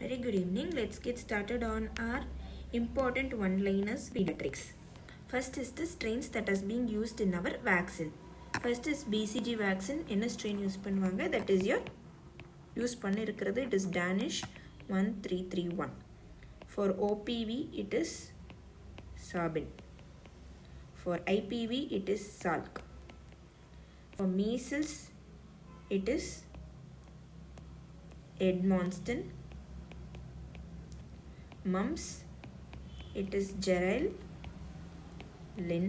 Very good evening. Let's get started on our important one-liners pediatrics. First is the strains that is being used in our vaccine. First is BCG vaccine. என்ன strain use பண்ணுவாங்க? That is your use பண்ணிருக்கிறது. It is Danish 1331. For OPV it is Sabin. For IPV it is Salk. For measles it is Edmonston. Mumps it is Gerald Lynn.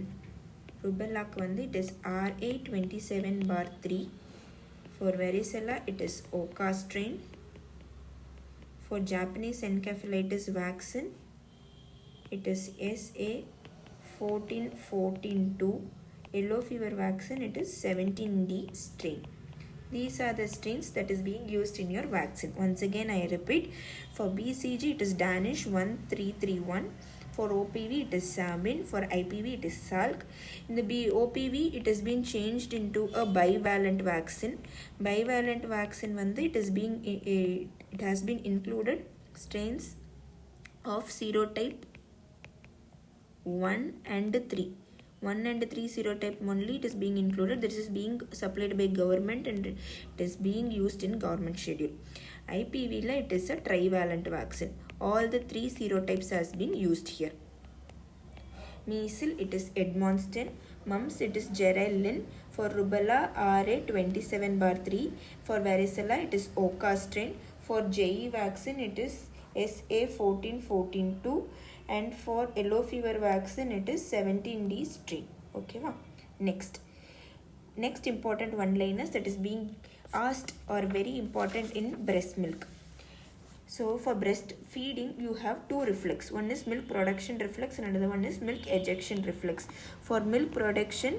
Rubella it is RA27/3. For varicella it is Oka strain. For Japanese encephalitis vaccine it is SA1414-2. Yellow fever vaccine it is 17D strain. These are the strains that is being used in your vaccine. Once again I repeat, for BCG it is Danish 1331. For OPV it is Sabin. For IPV it is Salk. In the OPV it has been changed into a bivalent vaccine. Bivalent vaccine it has been included strains of serotype 1 and 3. 1 and 3 serotype only it is being included. This is being supplied by government and it is being used in government schedule. IPV it is a trivalent vaccine. All the 3 serotypes has been used here. Measles it is Edmonston. Mumps it is Gerald Lynn. For rubella RA27/3. For varicella it is Oka strain. For JE vaccine it is SA1414-2. And for yellow fever vaccine it is 17D strain. Okay, next important one-liners that is being asked or very important in breast milk. So for breastfeeding you have two reflex. One is milk production reflex and another one is milk ejection reflex. For milk production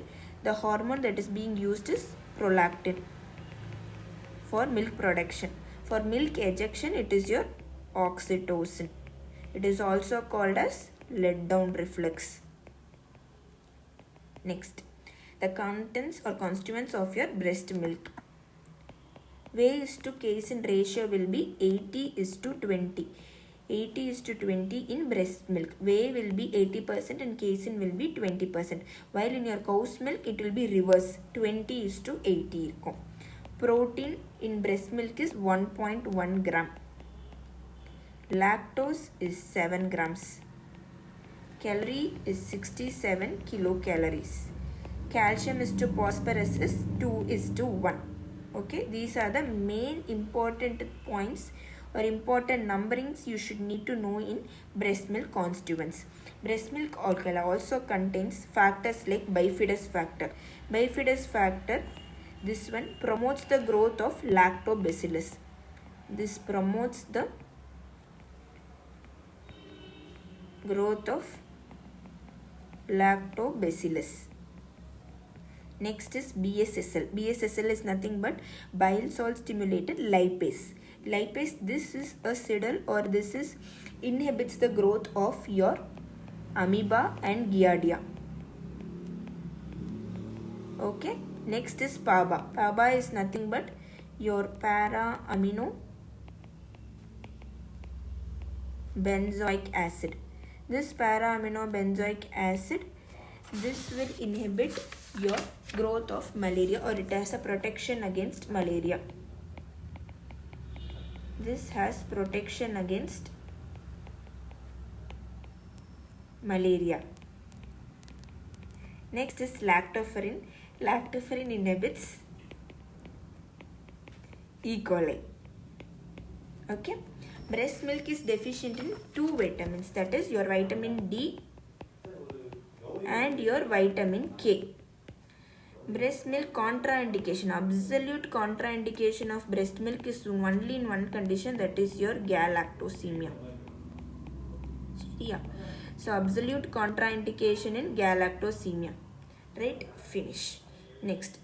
the hormone that is being used is prolactin for milk production. For milk ejection it is your oxytocin. It is also called as let down reflex. Next, the contents or constituents of your breast milk. Weight to casein ratio will be 80:20. 80:20 in breast milk. Whey will be 80% and casein will be 20%. While in your cow's milk it will be reverse. 20:80. Protein in breast milk is 1.1 gram. Lactose is 7 grams. Calorie is 67 kilocalories. Calcium is to phosphorus is 2:1. Okay, these are the main important points or important numberings you should need to know in breast milk constituents. Breast milk also contains factors like bifidus factor. Bifidus factor, this one promotes the growth of lactobacillus. This promotes the growth of lactobacillus. Next is BSSL. BSSL is nothing but bile salt stimulated lipase. Lipase, this is a siddle or this is inhibits the growth of your amoeba and giardia. Okay, next is PABA. PABA is nothing but your para amino benzoic acid. This para-amino-benzoic acid, this will inhibit your growth of malaria or it has a protection against malaria. This has protection against malaria. Next is lactoferrin. Lactoferrin inhibits E. coli. Okay. Breast milk is deficient in 2 vitamins, that is your vitamin D and your vitamin K. Breast milk contraindication, absolute contraindication of breast milk is only in one condition, that is your galactosemia. Yeah, so absolute contraindication in galactosemia. Right, finish. Next,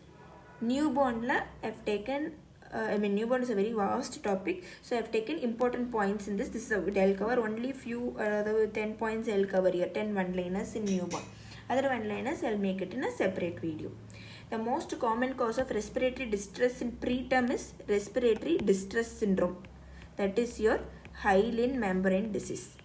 newborn la I've taken newborn is a very vast topic, so I have taken important points in this. This is I'll cover only few 10 points I'll cover here, 10 one-liners in newborn. Other one-liners I'll make it in a separate video. The most common cause of respiratory distress in preterm is respiratory distress syndrome. That is your hyaline membrane disease.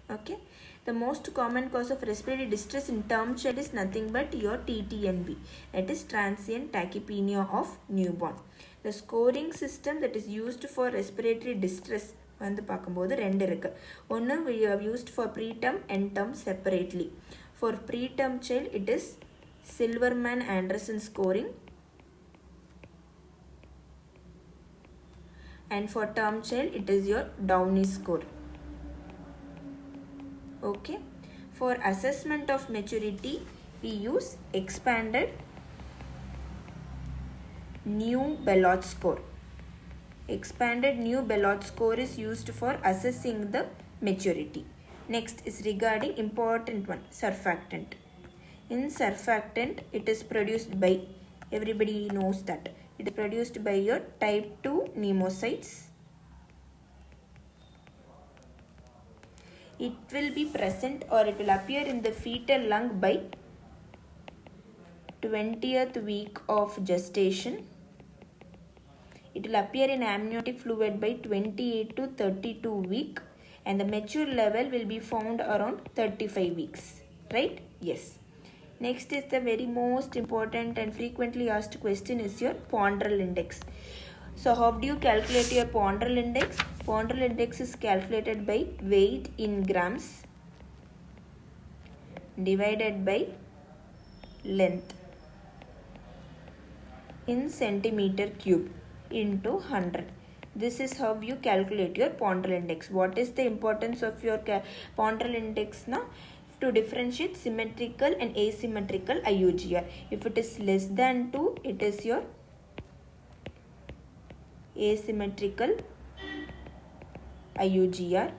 Okay. The most common cause of respiratory distress in term child is nothing but your TTNB, that is transient tachypnea of newborn. The scoring system that is used for respiratory distress வந்து பார்க்கும்போது ரெண்டு இருக்கு. ஒன்று we have used for preterm and term separately. For preterm child it is Silverman-Anderson scoring, and for term child it is your Downey score. Okay. For assessment of maturity we use expanded new Bellot score. Expanded new Bellot score is used for assessing the maturity. Next is regarding important one, surfactant. In surfactant it is produced by, everybody knows that, it is produced by your type 2 pneumocytes. It will be present or it will appear in the fetal lung by 20th week of gestation. It will appear in amniotic fluid by 28 to 32 week, and the mature level will be found around 35 weeks. Right? Yes. Next is the very most important and frequently asked question is your ponderal index. So how do you calculate your ponderal index? Ponderal index is calculated by weight in grams divided by length in centimeter cube into 100. This is how you calculate your ponderal index. What is the importance of your ponderal index now? To differentiate symmetrical and asymmetrical IUGR. If it is less than 2, it is your asymmetrical IUGR.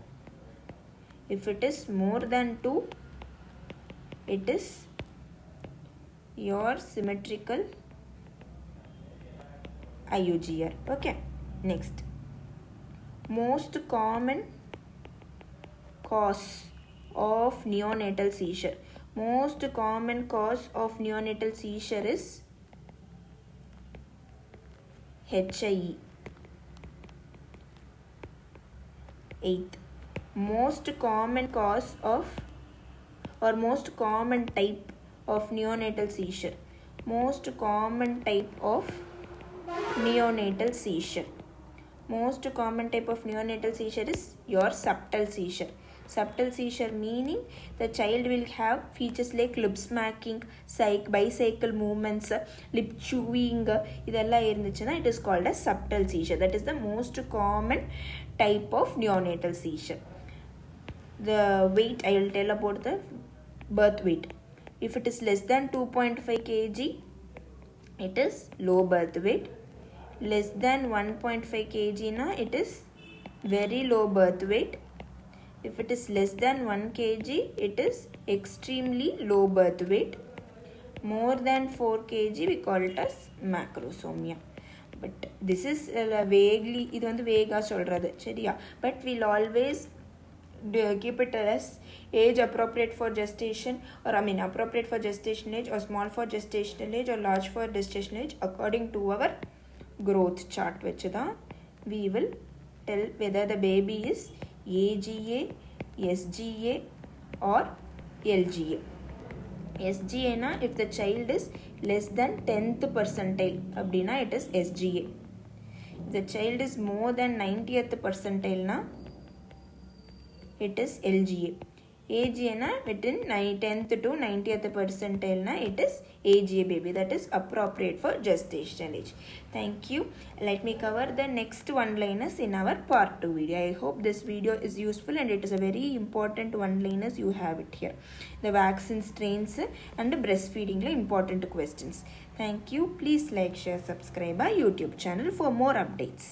If it is more than 2, it is your symmetrical IUGR. Okay. Next, most common cause of neonatal seizure. Most common cause of neonatal seizure is HIE. 8th, most common cause of or most common type of neonatal seizure. Most common type of neonatal seizure. Most common type of neonatal seizure is your subtle seizure. Subtle seizure meaning the child will have features like lip smacking, bicycle movements, lip chewing. இதெல்லாம் இருந்துச்சுன்னா it is called as subtle seizure. That is the most common type of neonatal seizure. The weight, I will tell about the birth weight. If it is less than 2.5 kg, it is low birth weight. Less than 1.5 kg na, it is very low birth weight. If it is less than 1 kg, it is extremely low birth weight. More than 4 kg, we call it as macrosomia. But this is vaguely, இது வந்து வேகா சொல்றது சரியா. But we'll always keep it as age appropriate for gestation, or appropriate for gestation age, or small for gestational age, or large for gestation age, according to our growth chart which we will tell whether the baby is AGA, SGA or LGA. SGA na, if the child is less than 10th percentile abdina, it is SGA. If the child is more than 90th percentile na, it is LGA. AGA na, within 10th to 90th percentile na, it is AGA baby, that is appropriate for gestational age. Thank you. Let me cover the next one-liners in our part 2 video. I hope this video is useful and it is a very important one-liners. You have it here. The vaccine strains and breastfeeding important questions. Thank you. Please like, share, subscribe our YouTube channel for more updates.